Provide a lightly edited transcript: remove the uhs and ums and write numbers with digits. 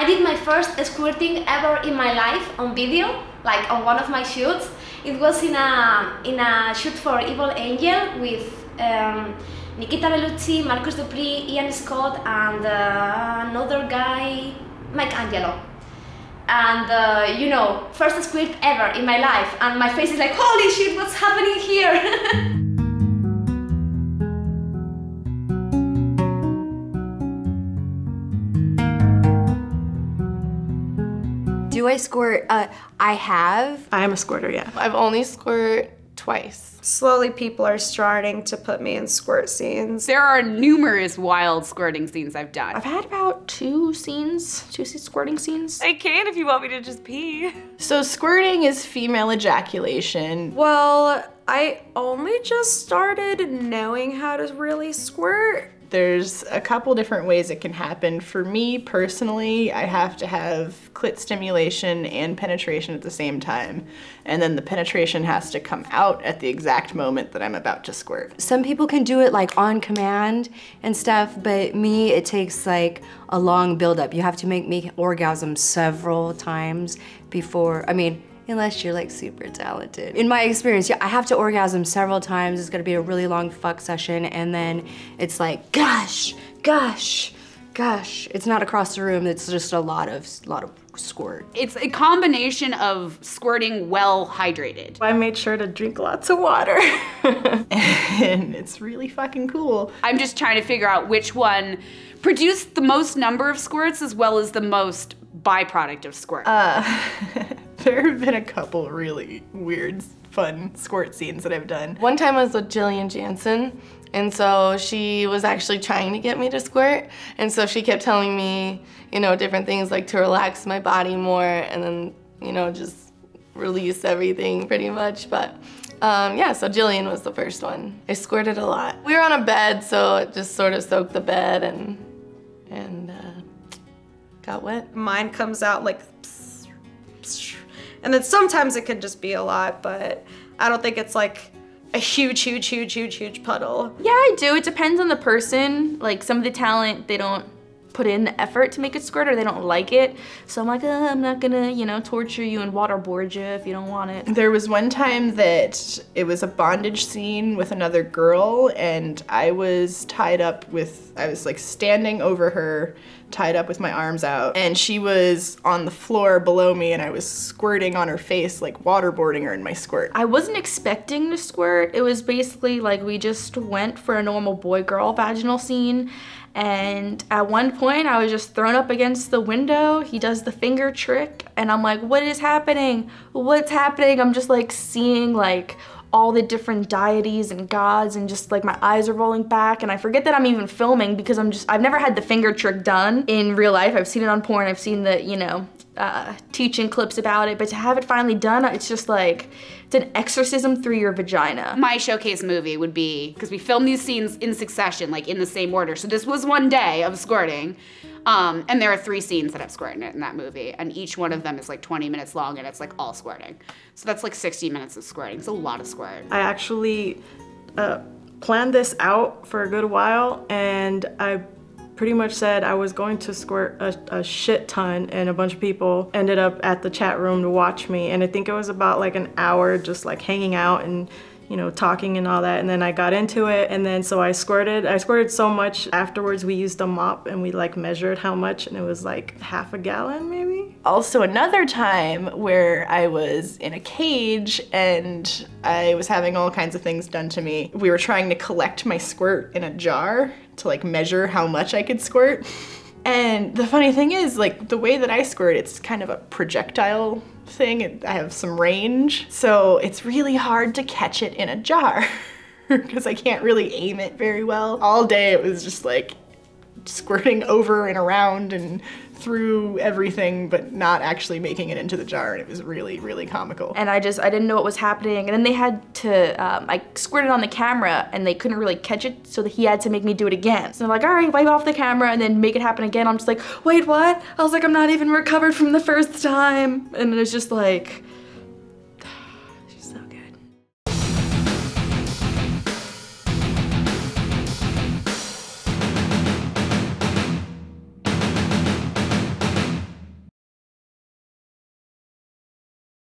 did my first squirting ever in my life on video, like on one of my shoots. It was in a shoot for Evil Angel with Nikita Bellucci, Marcus Dupree, Ian Scott, and another guy, Mike Angelo. And you know, first squirt ever in my life, and my face is like, holy shit, what's happening here? Do I squirt? I have. I am a squirter, yeah. I've only squirt twice. Slowly people are starting to put me in squirt scenes. There are numerous wild squirting scenes I've done. I've had about two squirting scenes. I can if you want me to just pee. So squirting is female ejaculation. Well, I only just started knowing how to really squirt. There's a couple different ways it can happen. For me personally, I have to have clit stimulation and penetration at the same time. And then the penetration has to come out at the exact moment that I'm about to squirt. Some people can do it like on command and stuff, but me, it takes like a long buildup. You have to make me orgasm several times before, unless you're like super talented. In my experience, yeah, I have to orgasm several times. It's gonna be a really long fuck session, and then it's like, gosh, gosh, gosh. It's not across the room, it's just a lot of squirt. It's a combination of squirting well hydrated. I made sure to drink lots of water. And it's really fucking cool. I'm just trying to figure out which one produced the most number of squirts as well as the most byproduct of squirt. There have been a couple really weird, fun squirt scenes that I've done. One time I was with Jillian Jansen, and so she was actually trying to get me to squirt, and so she kept telling me, you know, different things like to relax my body more and then, you know, just release everything pretty much. But yeah, so Jillian was the first one. I squirted a lot. We were on a bed, so it just sort of soaked the bed and got wet. Mine comes out like, and then sometimes it can just be a lot, but I don't think it's like a huge puddle. Yeah, I do. It depends on the person. Like some of the talent, they don't put in the effort to make it squirt or they don't like it. So I'm like, I'm not gonna, you know, torture you and waterboard you if you don't want it. There was one time that it was a bondage scene with another girl, and I was tied up with, I was like standing over her, tied up with my arms out, and she was on the floor below me, and I was squirting on her face, like waterboarding her in my squirt. I wasn't expecting to squirt. It was basically like we just went for a normal boy-girl vaginal scene, and at one point I was just thrown up against the window. He does the finger trick, and I'm like, what is happening? What's happening? I'm just like seeing like all the different deities and gods, and just like my eyes are rolling back, and I forget that I'm even filming because I've never had the finger trick done in real life. I've seen it on porn, I've seen the, you know, teaching clips about it, but to have it finally done, it's just like, it's an exorcism through your vagina. My showcase movie would be, because we filmed these scenes in succession, like in the same order. So this was one day of squirting. And there are 3 scenes that have squirt in it in that movie, and each one of them is like 20 minutes long, and it's like all squirting. So that's like 60 minutes of squirting. It's a lot of squirt. I actually planned this out for a good while, and I pretty much said I was going to squirt a shit ton, and a bunch of people ended up at the chat room to watch me, and I think it was about like an hour just like hanging out and, you know, talking and all that, and then I got into it, and then so I squirted so much. Afterwards we used a mop and we like measured how much, and it was like half a gallon maybe. Also another time where I was in a cage and I was having all kinds of things done to me. We were trying to collect my squirt in a jar to like measure how much I could squirt. And the funny thing is, like, the way that I squirt, it's kind of a projectile thing. I have some range, so it's really hard to catch it in a jar because I can't really aim it very well. All day it was just like squirting over and around and through everything, but not actually making it into the jar, and it was really, really comical. And I didn't know what was happening, and then they had to, I squirted on the camera, and they couldn't really catch it, so that he had to make me do it again. So they're like, all right, wipe off the camera, and then make it happen again. I'm just like, wait, what? I was like, I'm not even recovered from the first time. And it was just like,